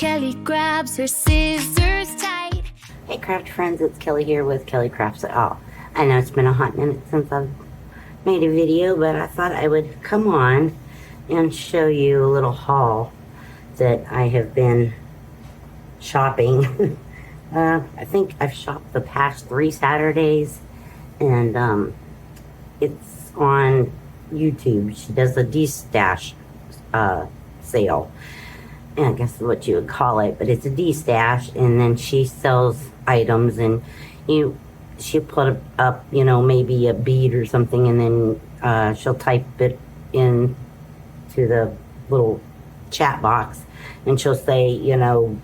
Kelly grabs her scissors tight. Hey craft friends, it's Kelly here with Kelly Crafts It All. I know it's been a hot minute since I've made a video, but I thought I would come on and show you a little haul that I have been shopping. I think I've shopped the past 3 Saturdays, and it's on YouTube. She does a Destash sale, and I guess what you would call it, but it's a Destash, and then she sells items, and she'll put up, you know, maybe a bead or something, and then she'll type it in to the little chat box, and she'll say, you know,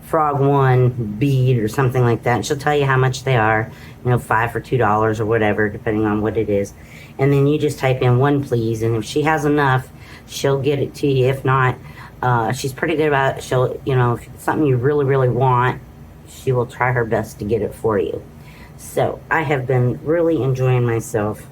frog one bead or something like that, and she'll tell you how much they are, you know, $5 for $2 or whatever, depending on what it is. And then you just type in one please, and if she has enough, she'll get it to you. If not, she's pretty good about it. She'll, you know, if it's something you really, really want, she will try her best to get it for you. So I have been really enjoying myself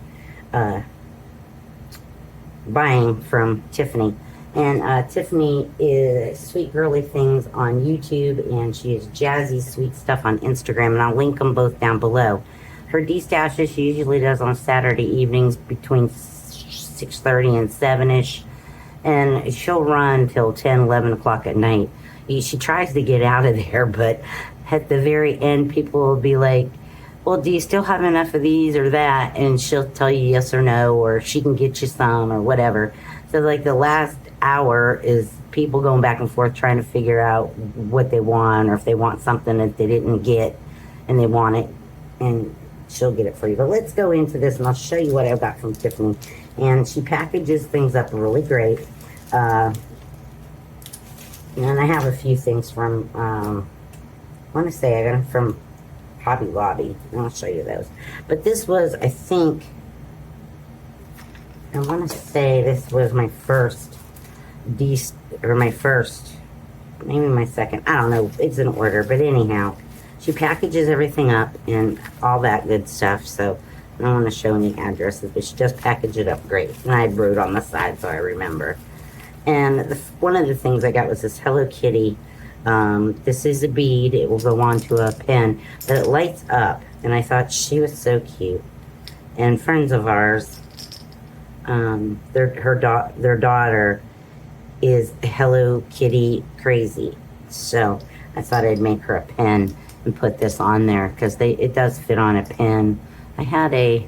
buying from Tiffany. And Tiffany is Sweet Girly Things on YouTube, and she is Jazzy Sweet Stuff on Instagram, and I'll link them both down below. Her destashes she usually does on Saturday evenings between 6:30 and 7ish, and she'll run till 10, 11 o'clock at night. She tries to get out of there, but at the very end, people will be like, well, do you still have enough of these or that? And she'll tell you yes or no, or she can get you some or whatever. So like the last hour is people going back and forth trying to figure out what they want, or if they want something that they didn't get and they want it, and she'll get it for you. But let's go into this, and I'll show you what I got from Tiffany. And she packages things up really great. And I have a few things from, I want to say I got them from Hobby Lobby, and I'll show you those. But this was, I think, I want to say this was my first maybe my second, I don't know, it's in order, but anyhow, she packages everything up and all that good stuff, so I don't want to show any addresses, but she does package it up great, and I wrote on the side so I remember. And one of the things I got was this Hello Kitty. This is a bead, it will go on to a pen, but it lights up, and I thought she was so cute. And friends of ours, their daughter is Hello Kitty crazy, so I thought I'd make her a pen and put this on there, because it does fit on a pen. I got a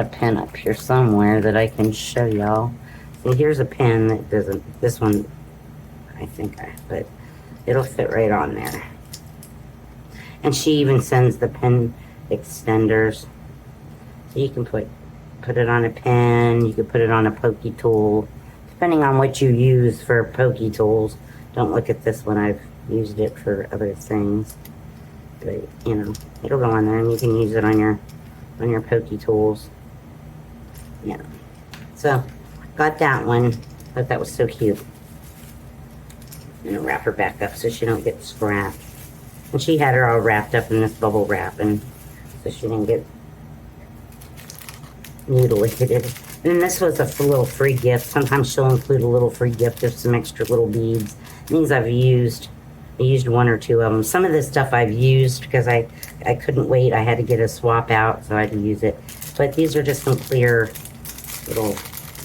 pen up here somewhere that I can show y'all. See, here's a pen that doesn't, this one I think but it'll fit right on there. And she even sends the pen extenders, so you can put it on a pen, you can put it on a pokey tool, depending on what you use for pokey tools. Don't look at this one, I've used it for other things, but you know, it'll go on there, and you can use it on your pokey tools. Yeah, so got that one. Thought that was so cute. I'm gonna wrap her back up so she don't get scratched. And she had her all wrapped up in this bubble wrap, and so she didn't get mutilated. And this was a little free gift. Sometimes she'll include a little free gift of some extra little beads. These I've used. I used 1 or 2 of them. Some of this stuff I've used because I couldn't wait. I had to get a swap out, so I had to use it. But these are just some clear little,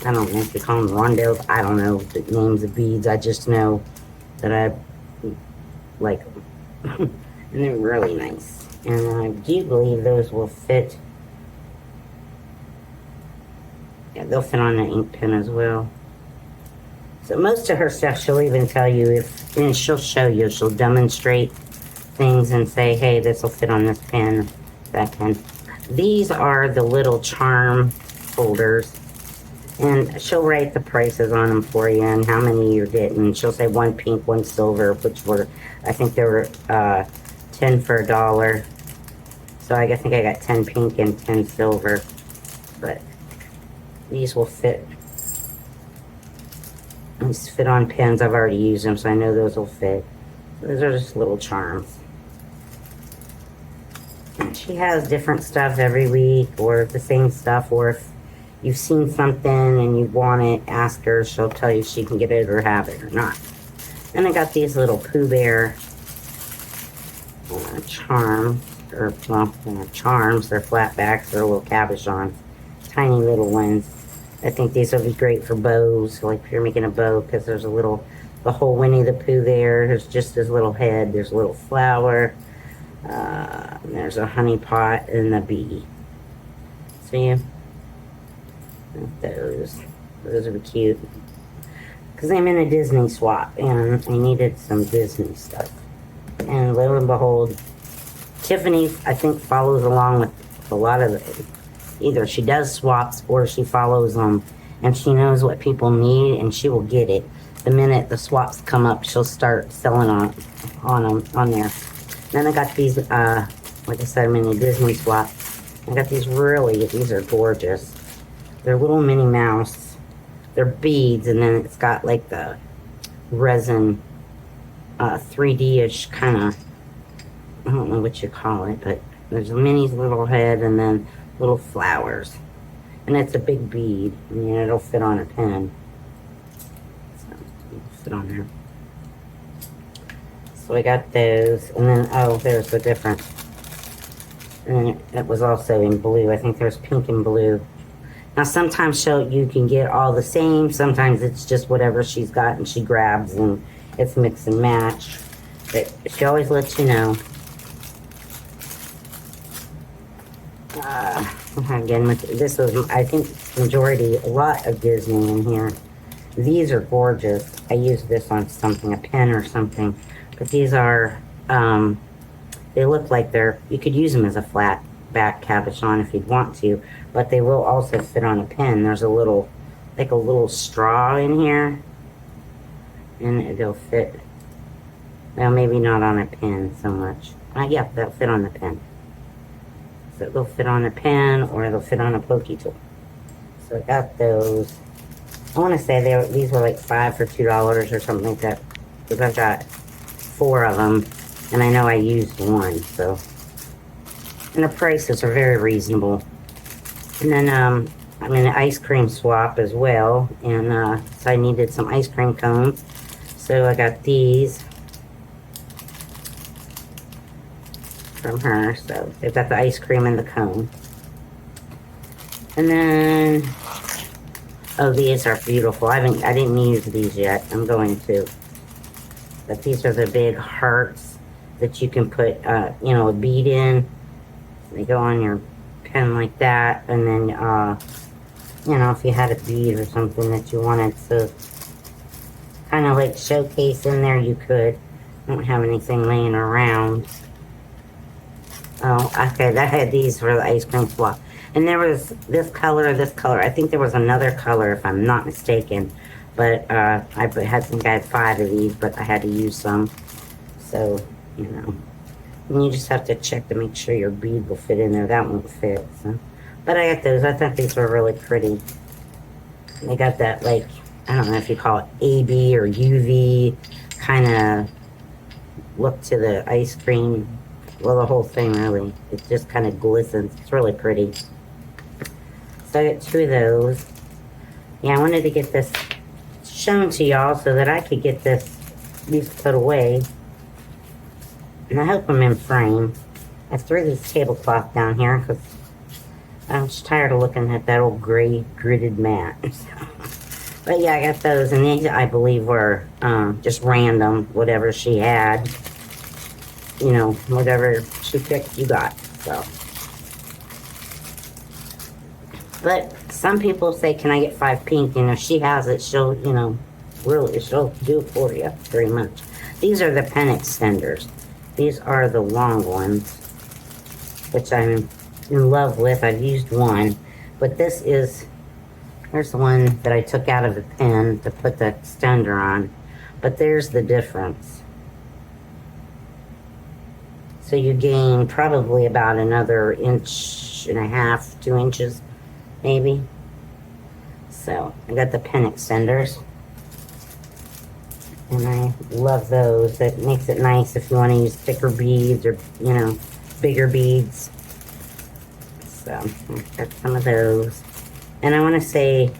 I don't know if you call them rondos. I don't know the names of beads. I just know that I like them. And they're really nice. And I do believe those will fit. Yeah, they'll fit on the ink pen as well. So most of her stuff, she'll even tell you and she'll show you, she'll demonstrate things and say, hey, this will fit on this pen, that pen. These are the little charm holders, and she'll write the prices on them for you and how many you're getting. She'll say 1 pink, 1 silver, which were, I think they were 10 for $1. So I think I got 10 pink and 10 silver, but these will fit. These fit on pens. I've already used them, so I know those will fit. Those are just little charms. And she has different stuff every week, or the same stuff, or if you've seen something and you want it, ask her. She'll tell you if she can get it or have it or not. Then I got these little Pooh Bear charms, or well, charms. They're flatbacks. They're little cabochons, tiny little ones. I think these will be great for bows, like if you're making a bow, because there's a little, the whole Winnie the Pooh there. There's just his little head. There's a little flower. There's a honey pot and a bee. See? Those would be cute. Because I'm in a Disney swap and I needed some Disney stuff. And lo and behold, Tiffany, I think, follows along with a lot of it. Either she does swaps or she follows them, and she knows what people need and she will get it. The minute the swaps come up, she'll start selling on there. Then I got these, like I said, I'm in a Disney swap. I got these these are gorgeous. They're little Minnie Mouse. They're beads, and then it's got like the resin 3D-ish kind of, I don't know what you call it, but there's a Minnie's little head and then little flowers. And it's a big bead. I mean, it'll fit on a pen. So, it'll fit on there. So I got those, and then, oh, there's the difference. And then it was also in blue. I think there's pink and blue. Now, sometimes you can get all the same. Sometimes it's just whatever she's got and she grabs and it's mix and match. But she always lets you know. Again, this was, I think, a lot of Disney in here. These are gorgeous. I used this on something, a pen or something. But these are, they look like you could use them as a flat back cabochon if you'd want to, but they will also fit on a pen. There's a little, like a little straw in here, and it'll fit, well, maybe not on a pen so much. Yeah, they'll fit on the pen. So they'll fit on a pen, or they'll fit on a pokey tool. So I got those. I want to say these were like $5 for $2 or something like that, because I've got 4 of them, and I know I used 1, so. And the prices are very reasonable. And then I'm in an ice cream swap as well, and so I needed some ice cream cones. So I got these from her. So they've got the ice cream and the cone. And then, oh, these are beautiful. I didn't use these yet. I'm going to. But these are the big hearts that you can put, a bead in. They go on your pen like that, and then, if you had a bead or something that you wanted to kind of like showcase in there, you could. I don't have anything laying around. Oh, okay, I had these for the ice cream swap. And there was this color. I think there was another color, if I'm not mistaken. But I think I had 5 of these, but I had to use some. So, and you just have to check to make sure your bead will fit in there. That won't fit. So. But I got those. I thought these were really pretty. They got that, like, I don't know if you call it AB or UV kind of look to the ice cream. Well, the whole thing, really. It just kind of glistens. It's really pretty. So I got 2 of those. Yeah, I wanted to get this shown to y'all so that I could get these put away. And I hope I'm in frame. I threw this tablecloth down here because I'm just tired of looking at that old gray gridded mat. But yeah, I got those, and these I believe were just random, whatever she had. Whatever she picked, you got. So, but some people say, "Can I get 5 pink?" And if she has it, she'll, really, she'll do it for you pretty much. These are the pen extenders. These are the long ones, which I'm in love with. I've used 1, but here's the one that I took out of the pen to put the extender on. But there's the difference. So you gain probably about another 1.5 inches, 2 inches, maybe. So I got the pen extenders. And I love those. That makes it nice if you want to use thicker beads or, bigger beads. So, I've got some of those. And I want to say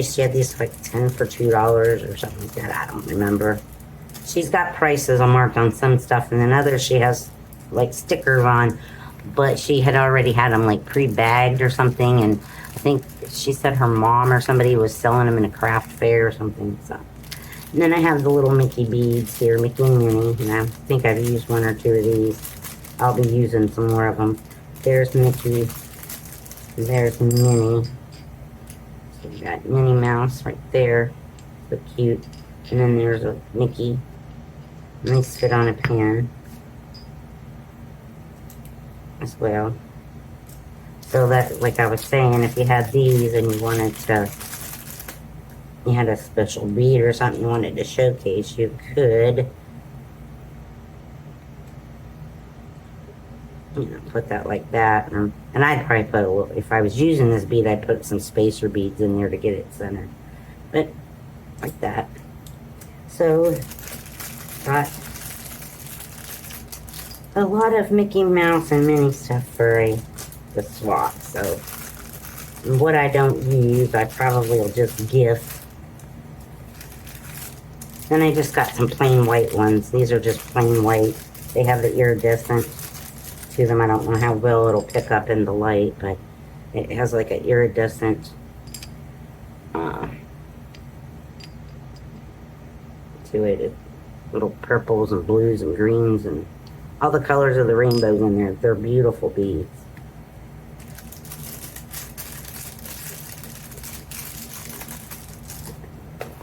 she had these like 10 for $2 or something like that. I don't remember. She's got prices marked on some stuff, and then others she has like stickers on, but she had already had them like pre-bagged or something, and I think she said her mom or somebody was selling them in a craft fair or something. So, and then I have the little Mickey beads here, Mickey and Minnie, and I think I've used one or two of these. I'll be using some more of them. There's Mickey. There's Minnie. So we got Minnie Mouse right there. So cute. And then there's a Mickey. And these fit on a pin as well. So that, like I was saying, if you had these and you wanted to, you had a special bead or something you wanted to showcase, you could, you know, put that like that. And I'd probably put a little, if I was using this bead, I'd put some spacer beads in there to get it centered. But like that. So got a lot of Mickey Mouse and Minnie stuff for the swap. So what I don't use, I probably will just gift. Then I just got some plain white ones. These are just plain white. They have the iridescent to them. I don't know how well it'll pick up in the light, but it has like an iridescent to it. Little purples and blues and greens and all the colors of the rainbows in there. They're beautiful beads.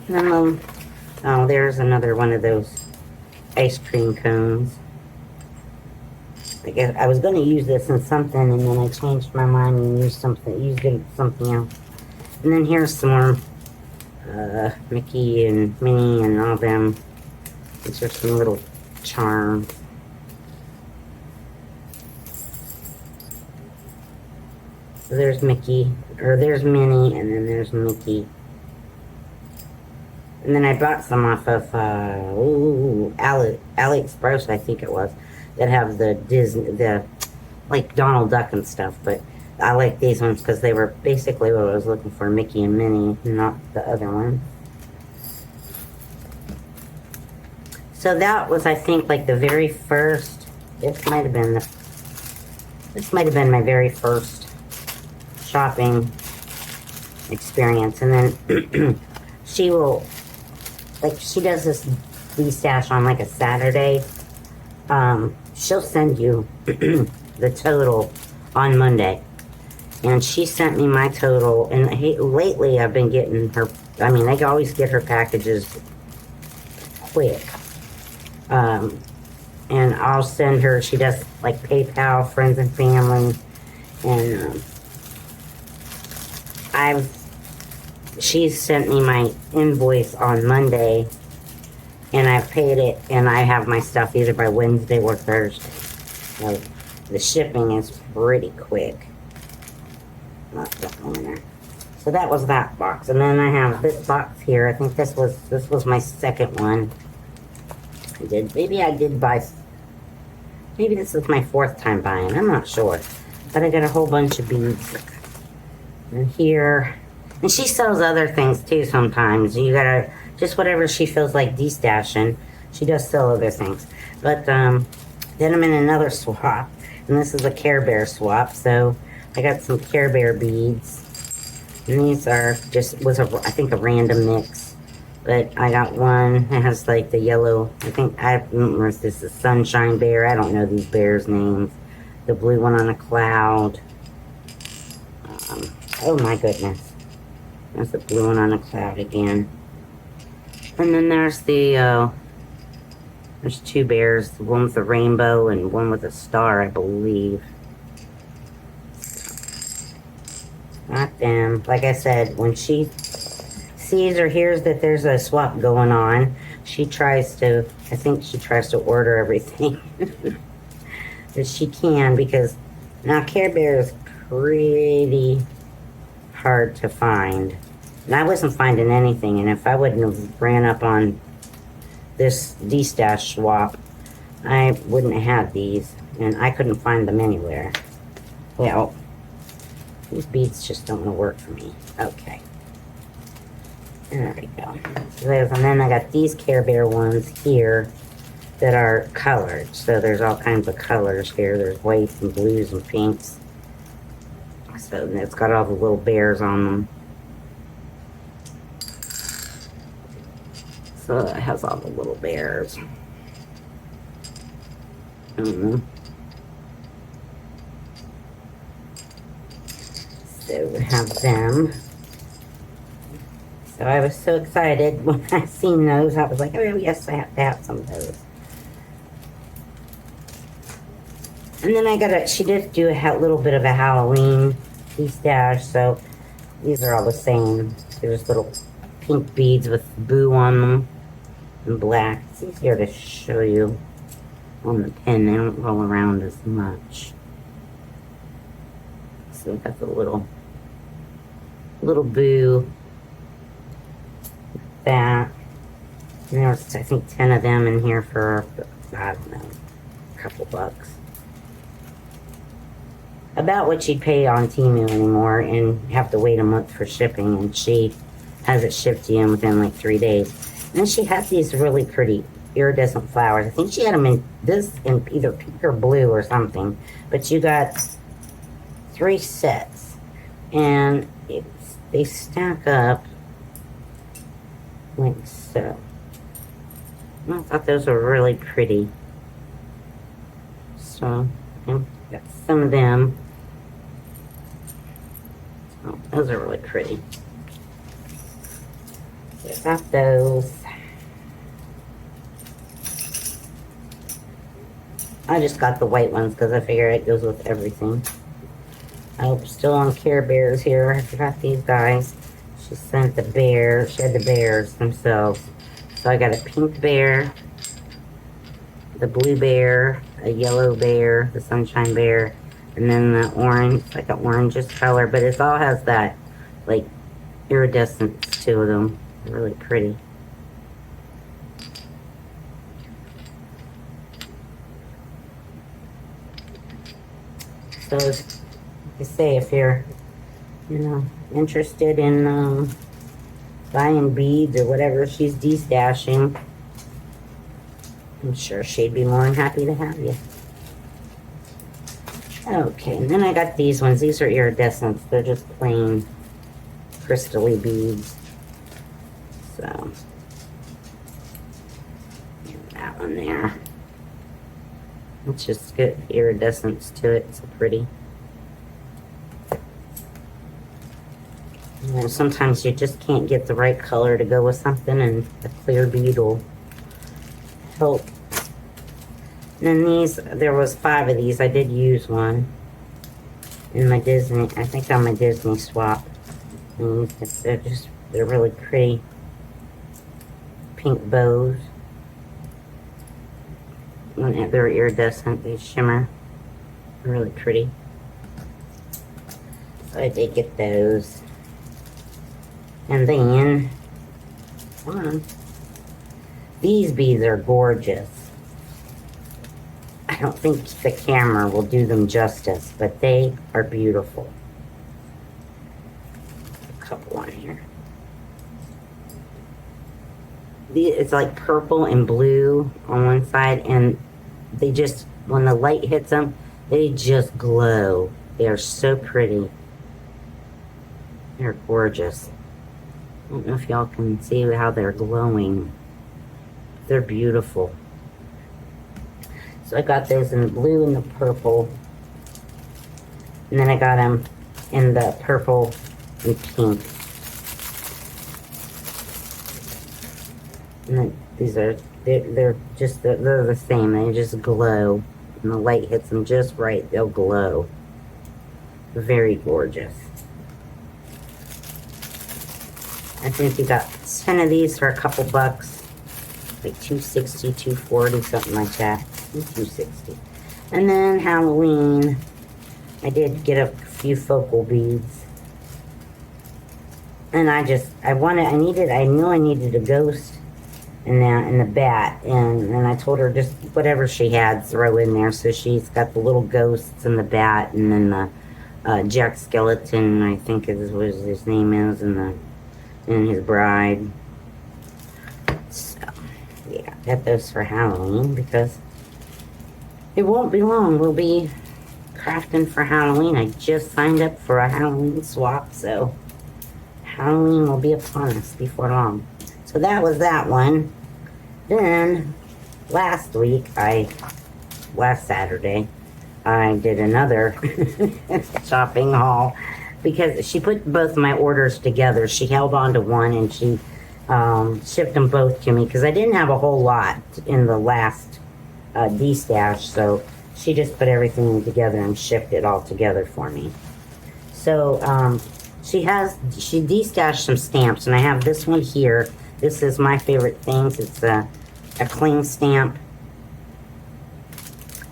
And then, oh, there's another one of those ice cream cones. I guess I was going to use this in something, and then I changed my mind and used it in something else. And then here's some more Mickey and Minnie and all them. These are some little charms. So there's Mickey, or there's Minnie, and then there's Mickey. And then I bought some off of AliExpress, I think it was, that have the Disney, the like Donald Duck and stuff. But I like these ones because they were basically what I was looking for, Mickey and Minnie, not the other one. So that was, I think, like the very first. This might have been my very first shopping experience. And then she will, like, she does this Destash on like a Saturday. She'll send you the total on Monday. And she sent me my total. And lately I've been getting her, I mean, I always get her packages quick. And I'll send her, she does like PayPal, friends and family. And she's sent me my invoice on Monday, and I've paid it, and I have my stuff either by Wednesday or Thursday. So the shipping is pretty quick. So that was that box, and then I have this box here. I think this was my second one. Maybe this is my fourth time buying. I'm not sure, but I got a whole bunch of beads. And here, and she sells other things too sometimes. You gotta, just whatever she feels like destashing. She does sell other things. But then I'm in another swap, and this is a Care Bear swap. So I got some Care Bear beads. And these are I think a random mix. But I got one that has like the yellow, I don't remember if this is Sunshine Bear. I don't know these bears' names. The blue one on a cloud. Oh my goodness. There's the blue one on a cloud again. And then there's there's two bears. One with a rainbow and one with a star, I believe. Not them. Like I said, when she sees or hears that there's a swap going on, I think she tries to order everything that she can, because now Care Bear is pretty hard to find. And I wasn't finding anything, and if I wouldn't have ran up on this Destash swap, I wouldn't have had these, and I couldn't find them anywhere. Well, These beads just don't want to work for me. Okay. There we go. So and then I got these Care Bear ones here that are colored. So there's all kinds of colors here. There's whites and blues and pinks. So it's got all the little bears on them. So it has all the little bears. So we have them. So I was so excited when I seen those. I was like, oh yes, I have to have some of those. And then she did do a little bit of a Halloween Destash, so these are all the same. There's little pink beads with boo on them and black. It's easier to show you on the pen. They don't roll around as much. So we got the little boo. That. And there was, I think, 10 of them in here for, I don't know, a couple bucks. About what you'd pay on Temu anymore and have to wait a month for shipping, and she has it shipped to you within like 3 days. And then she has these really pretty iridescent flowers. I think she had them in either pink or blue or something. But you got 3 sets, and they stack up like so. I thought those were really pretty. So, I've got some of them. So, those are really pretty. So I got those. I just got the white ones because I figure it goes with everything. I'm still on Care Bears here. I forgot these guys. She sent the bear. She had the bears themselves. So I got a pink bear, the blue bear, a yellow bear, the sunshine bear, and then the orange, like an orangish color. But it all has that, like, iridescence to them. They're really pretty. So, like I say, if you're, interested in buying beads or whatever she's destashing, I'm sure she'd be more than happy to have you. Okay, and then I got these ones. These are iridescents. They're just plain crystally beads. So, that one there. It's just good iridescence to it. It's pretty. Sometimes you just can't get the right color to go with something, and a clear bead will help. And then there was 5 of these. I did use one in my Disney, I think on my Disney swap. And they're really pretty pink bows. And they're iridescent, they shimmer. They're really pretty. So I did get those. And then, these beads are gorgeous. I don't think the camera will do them justice, but they are beautiful. A couple on here. It's like purple and blue on one side, and they just, when the light hits them, they just glow. They are so pretty. They're gorgeous. I don't know if y'all can see how they're glowing. They're beautiful. So I got those in the blue and the purple. And then I got them in the purple and pink. And then these are, they're the same. They just glow. When the light hits them just right, they'll glow. Very gorgeous. I think you got 10 of these for a couple bucks. Like $2.60, $2.40, something like that. $2.60. And then Halloween, I did get a few focal beads. And I knew I needed a ghost and the bat. And I told her just whatever she had, throw in there. So she's got the little ghosts and the bat, and then Jack Skeleton, I think is what his name is, and his bride. So, yeah, got those for Halloween because it won't be long. We'll be crafting for Halloween. I just signed up for a Halloween swap, so Halloween will be upon us before long. So that was that one. Then last Saturday, I did another shopping haul because she put both my orders together. She held on to one and she shipped them both to me because I didn't have a whole lot in the last Destash, so she just put everything together and shipped it all together for me. So she destashed some stamps, and I have this one here. This is my favorite things. It's a cling stamp.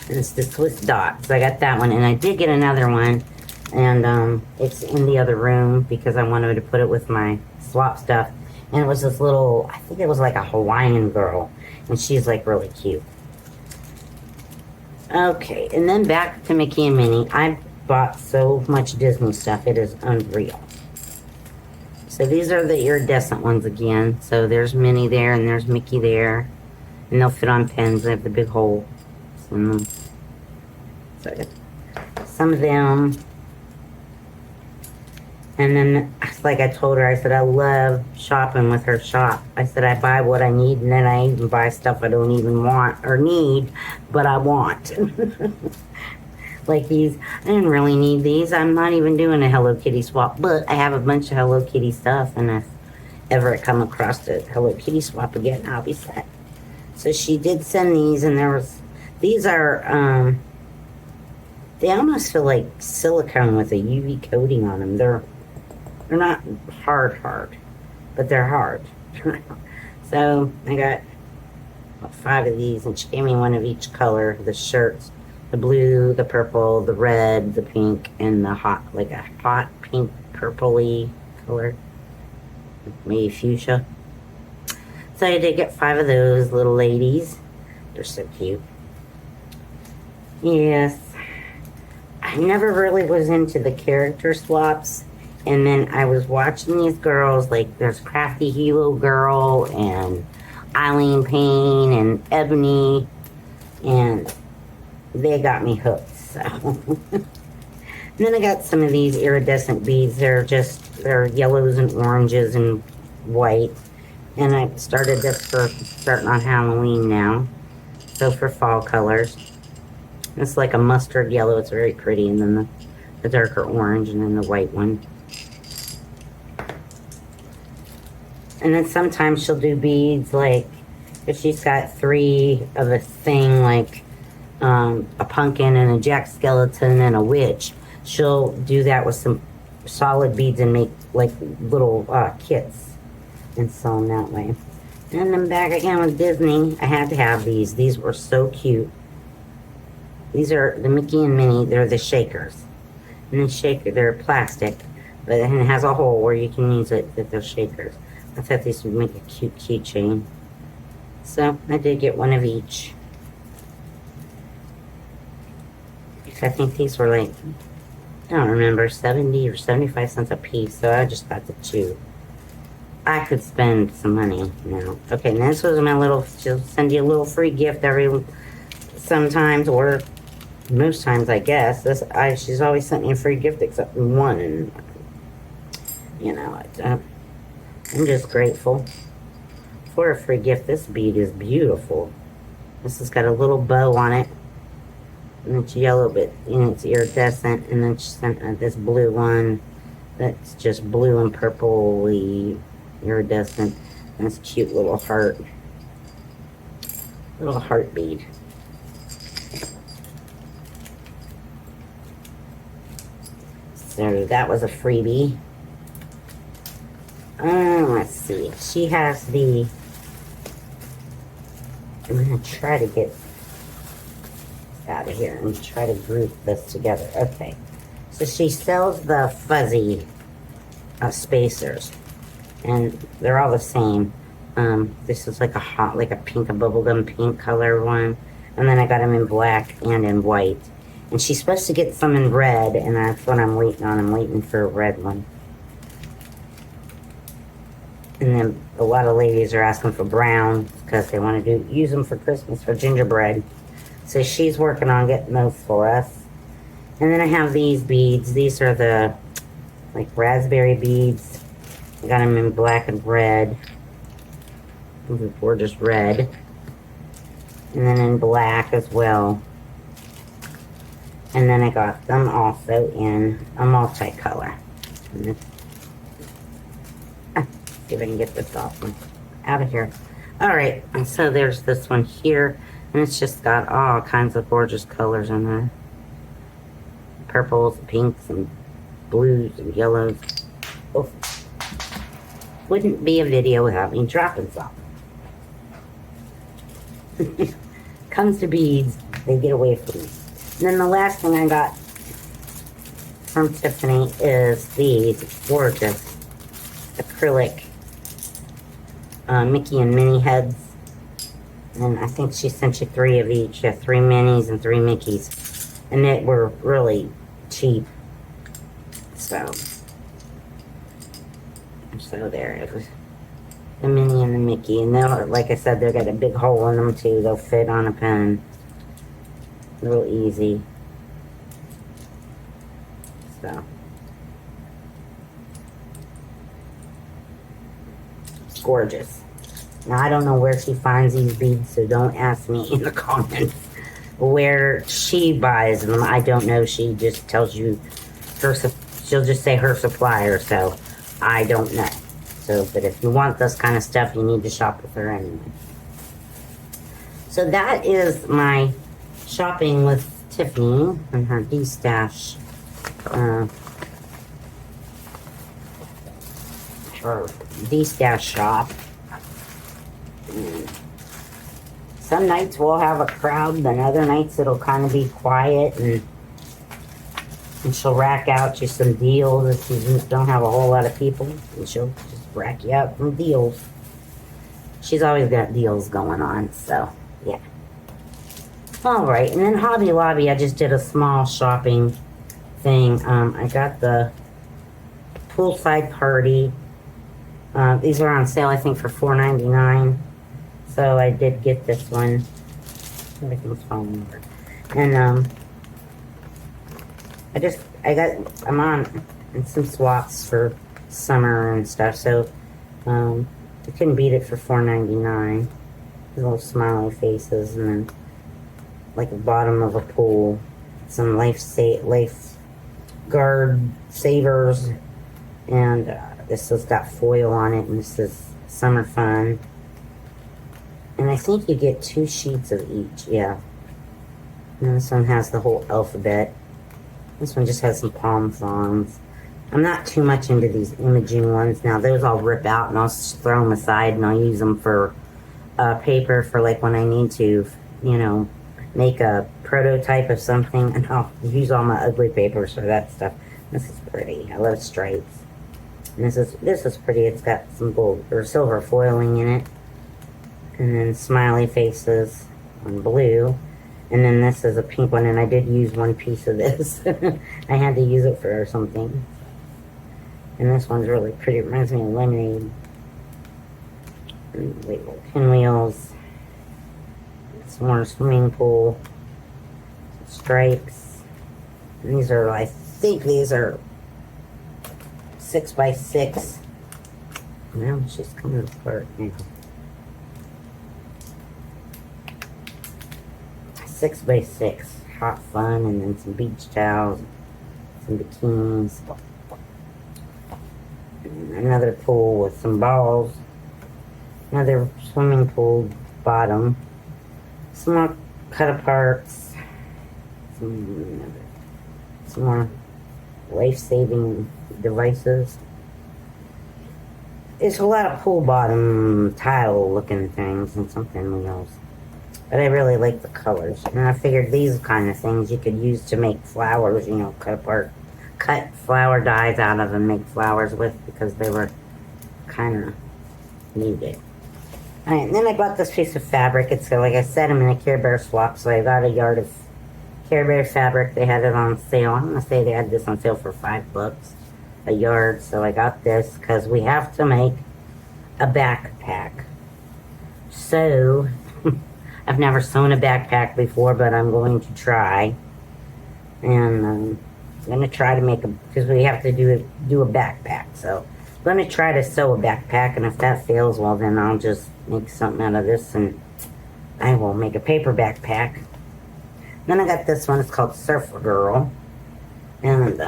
And it's the Swiss dots. So I got that one, and I did get another one, and it's in the other room because I wanted to put it with my swap stuff. And it was this little, I think it was like a Hawaiian girl, and she's like really cute. Okay, and then back to Mickey and Minnie. I bought so much Disney stuff, it is unreal. So these are the iridescent ones again. So there's Minnie there, and there's Mickey there, and they'll fit on pens. They have the big hole in them. So some of them. And then, like I told her, I said I love shopping with her shop. I said I buy what I need, and then I even buy stuff I don't even want or need, but I want. Like these, I didn't really need these. I'm not even doing a Hello Kitty swap, but I have a bunch of Hello Kitty stuff, and if ever I come across the Hello Kitty swap again, I'll be set. So she did send these, and these are, they almost feel like silicone with a UV coating on them. They're not hard, but they're hard. So I got 5 of these, and she gave me one of each color. The shirts, the blue, the purple, the red, the pink, and the hot pink purpley color, maybe fuchsia. So I did get 5 of those little ladies. They're so cute. Yes, I never really was into the character swaps. And then I was watching these girls, like there's Crafty Hero Girl and Eileen Payne and Ebony, and they got me hooked. So and then I got some of these iridescent beads. They're yellows and oranges and white. And I started this for starting on Halloween now. So for fall colors. It's like a mustard yellow. It's very pretty. And then the darker orange, and then the white one. And then sometimes she'll do beads, like if she's got 3 of a thing, like a pumpkin and a jack skeleton and a witch, she'll do that with some solid beads and make like little kits and sell them that way. And then back again with Disney, I had to have these. These were so cute. These are the Mickey and Minnie. They're the shakers. And they're plastic, but it has a hole where you can use it with those shakers. I thought these would make a cute keychain. So I did get one of each. I think these were like, I don't remember, 70 or 75 cents a piece. So I just got the 2. I could spend some money now. Okay, and this was my little, she'll send you a little free gift sometimes, or most times, I guess. She's always sent me a free gift except one, and you know, I'm just grateful for a free gift. This bead is beautiful. This has got a little bow on it, and it's yellow, but it's iridescent. And then she sent this blue one that's just blue and purpley iridescent. And this cute little heart bead. So that was a freebie. Let's see. She has the... I'm going to try to get out of here and try to group this together. Okay. So she sells the fuzzy spacers. And they're all the same. This is like a pink, a bubblegum pink color one. And then I got them in black and in white. And she's supposed to get some in red, and that's what I'm waiting on. I'm waiting for a red one. And then a lot of ladies are asking for brown because they want to use them for Christmas for gingerbread. So she's working on getting those for us. And then I have these beads. These are the like raspberry beads. I got them in black and red. These are gorgeous red. And then in black as well. And then I got them also in a multicolor. See if I can get this off out of here. Alright, and so there's this one here. And it's just got all kinds of gorgeous colors in there. Purples, pinks, and blues, and yellows. Oh. Wouldn't be a video without me dropping some. Comes to beads, they get away from me. And then the last thing I got from Tiffany is these gorgeous acrylic Mickey and Minnie heads. And I think she sent you 3 of each. Yeah, 3 Minnies and 3 Mickeys. And they were really cheap. So there it was. The Minnie and the Mickey. And they'll, like I said, they've got a big hole in them too. They'll fit on a pen. Real easy. So. It's gorgeous. Now, I don't know where she finds these beads, so don't ask me in the comments where she buys them. I don't know. She just tells you she'll just say her supplier, so I don't know. So, but if you want this kind of stuff, you need to shop with her anyway. So that is my shopping with Tiffany and her Destash, her Destash shop. Some nights we'll have a crowd, then other nights it'll kind of be quiet, and she'll rack out you some deals if you don't have a whole lot of people, and she'll just rack you out some deals. She's always got deals going on, so yeah. Alright, and then Hobby Lobby, I just did a small shopping thing. I got the poolside party. These are on sale, I think, for $4.99. So I did get this one. Everything's falling over. And I'm on some swaps for summer and stuff. So I couldn't beat it for $4.99. Little smiley faces, and then like the bottom of a pool, some lifeguard savers, and this has got foil on it, and this is summer fun. And I think you get 2 sheets of each, yeah. And this one has the whole alphabet. This one just has some palm fronds. I'm not too much into these imaging ones. Now, those I'll rip out and I'll throw them aside, and I'll use them for paper for like when I need to, you know, make a prototype of something, and I'll use all my ugly papers for that stuff. This is pretty. I love stripes. And this is pretty. It's got some gold or silver foiling in it. And then smiley faces on blue. And then this is a pink one, and I did use one piece of this. I had to use it for something. And this one's really pretty. It reminds me of lemonade. And little pinwheels. Some more swimming pool. Stripes. And these are, I think these are 6x6. Now it's just coming apart now. 6x6, hot fun, and then some beach towels, some bikinis, another pool with some balls, another swimming pool bottom, some more cut-aparts, some more life-saving devices. It's a lot of pool bottom tile-looking things and some pinwheels. But I really like the colors. And I figured these kind of things you could use to make flowers, you know, cut flower dies out of and make flowers with, because they were kind of needed. Alright, and then I bought this piece of fabric. It's, like I said, I'm in a Care Bear swap, so I got a yard of Care Bear fabric. They had it on sale. I'm gonna say they had this on sale for $5 a yard. So I got this because we have to make a backpack. So I've never sewn a backpack before, but I'm going to try. And I'm gonna try to make a, because we have to do a backpack. So I'm gonna try to sew a backpack, and if that fails, well then I'll just make something out of this and I will make a paper backpack. Then I got this one. It's called Surfer Girl, and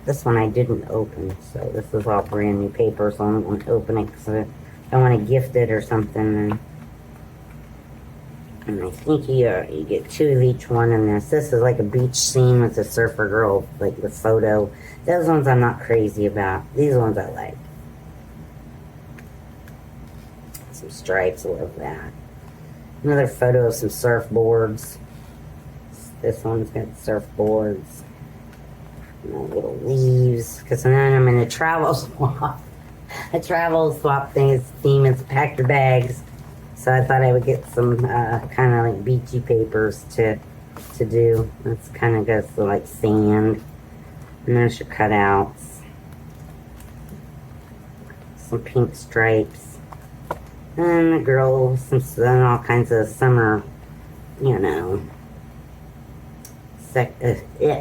this one I didn't open. So this is all brand new paper, so I don't want to open it because I don't want to gift it or something. And I think you get 2 of each one in this. This is like a beach scene with a surfer girl, like the photo. Those ones I'm not crazy about. These ones I like. Some stripes, I love that. Another photo of some surfboards. This one's got surfboards. Little leaves. Because then I'm in a travel swap. A travel swap theme is pack your bags. So I thought I would get some kind of like beachy papers to do. This kind of goes to like sand. And there's your cutouts. Some pink stripes. And the girl, and all kinds of summer, you know,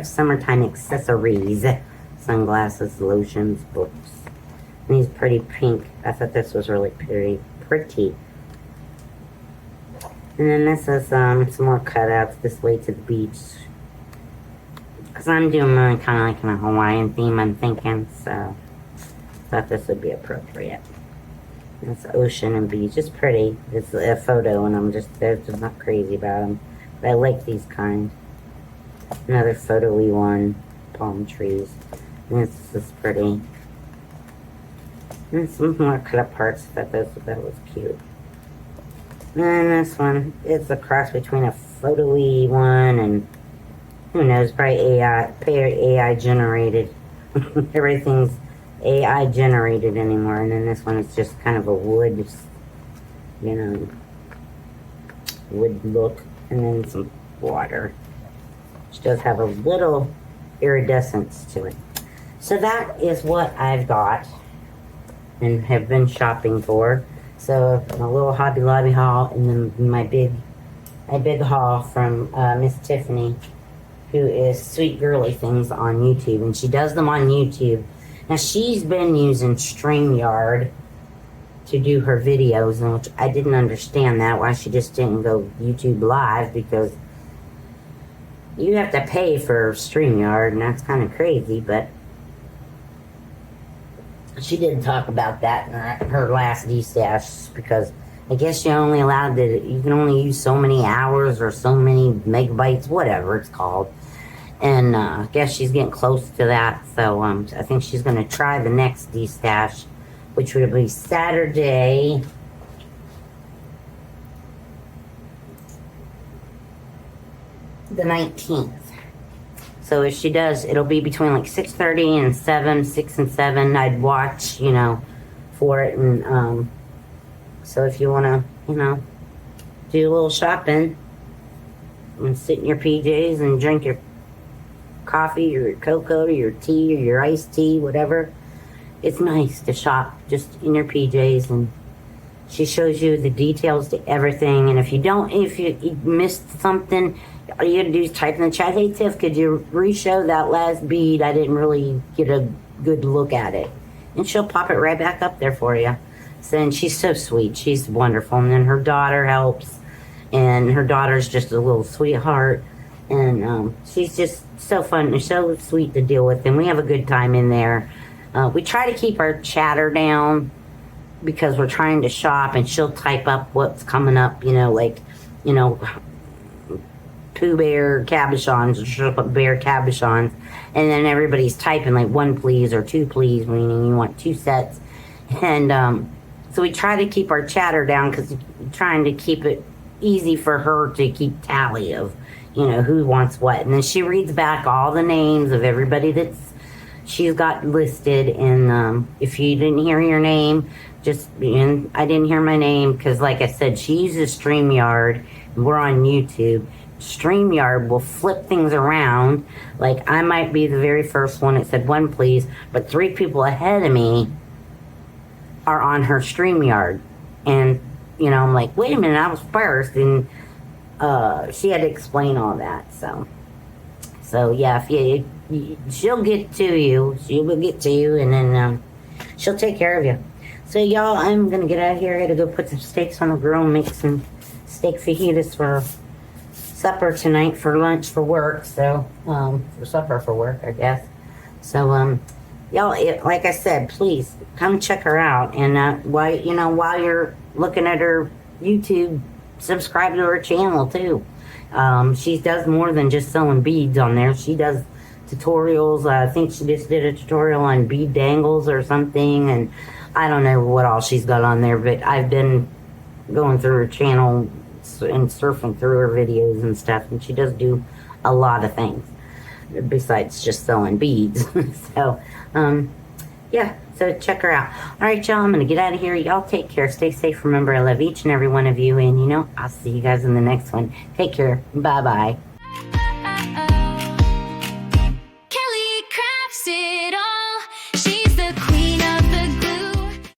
summertime accessories. Sunglasses, lotions, books. And these pretty pink. I thought this was really pretty. And then this is some more cutouts this way to the beach. Because I'm doing mine kind of like in a Hawaiian theme, I'm thinking. So I thought this would be appropriate. It's ocean and beach. It's pretty. It's a photo, and they're just not crazy about them. But I like these kind. Another photo-y one. Palm trees. And this is pretty. And some more cut-up parts. I thought that was cute. And then this one is a cross between a photo-y one and who knows, probably AI generated. Everything's AI generated anymore. And then this one is just kind of a wood, you know, wood look. And then some water, which does have a little iridescence to it. So that is what I've got and have been shopping for. So a little Hobby Lobby haul, and then my big haul from Miss Tiffany, who is Sweet Girly Things on YouTube, and she does them on YouTube. Now she's been using StreamYard to do her videos, and which I didn't understand that, why she just didn't go YouTube Live, because you have to pay for StreamYard, and that's kind of crazy, but she didn't talk about that in her last Destash, because I guess you're only allowed to, you can only use so many hours or so many megabytes, whatever it's called. And I guess she's getting close to that, so I think she's going to try the next Destash, which will be Saturday, the 19th. So if she does, it'll be between like 6:30 and 7, 6 and 7. I'd watch, you know, for it. And so if you want to, you know, do a little shopping and sit in your PJs and drink your coffee or your cocoa or your tea or your iced tea, whatever, it's nice to shop just in your PJs. And she shows you the details to everything. And if you missed something, all you gotta do is type in the chat, hey Tiff, could you re-show that last bead? I didn't really get a good look at it. And she'll pop it right back up there for you. So, and she's so sweet. She's wonderful. And then her daughter helps. And her daughter's just a little sweetheart. And she's just so fun and so sweet to deal with. And we have a good time in there. We try to keep our chatter down because we're trying to shop. And she'll type up what's coming up, you know, like, you know, Pooh Bear cabochons, or she'll put bear cabochons, and then everybody's typing like 1 please or 2 please, meaning you want 2 sets. And so we try to keep our chatter down because we're trying to keep it easy for her to keep tally of, you know, who wants what. And then she reads back all the names of everybody that's she's got listed. And if you didn't hear your name, I didn't hear my name because, like I said, she uses StreamYard. We're on YouTube. StreamYard will flip things around. Like, I might be the very first one. It said one please, but 3 people ahead of me are on her StreamYard. And, you know, I'm like, wait a minute, I was first. And she had to explain all that. So yeah, if she'll get to you. She will get to you, and then she'll take care of you. So y'all, I'm going to get out of here. I got to go put some steaks on the grill and make some steak fajitas for supper tonight, for lunch for work. So, for supper for work, I guess. So, y'all, like I said, please come check her out. And while you're looking at her YouTube, subscribe to her channel too. She does more than just selling beads on there. She does tutorials. I think she just did a tutorial on bead dangles or something, and I don't know what all she's got on there, but I've been going through her channel and surfing through her videos and stuff, and she does do a lot of things besides just selling beads. So yeah, so check her out. All right, y'all, I'm gonna get out of here. Y'all take care, stay safe. Remember, I love each and every one of you, and I'll see you guys in the next one. Take care. Bye bye.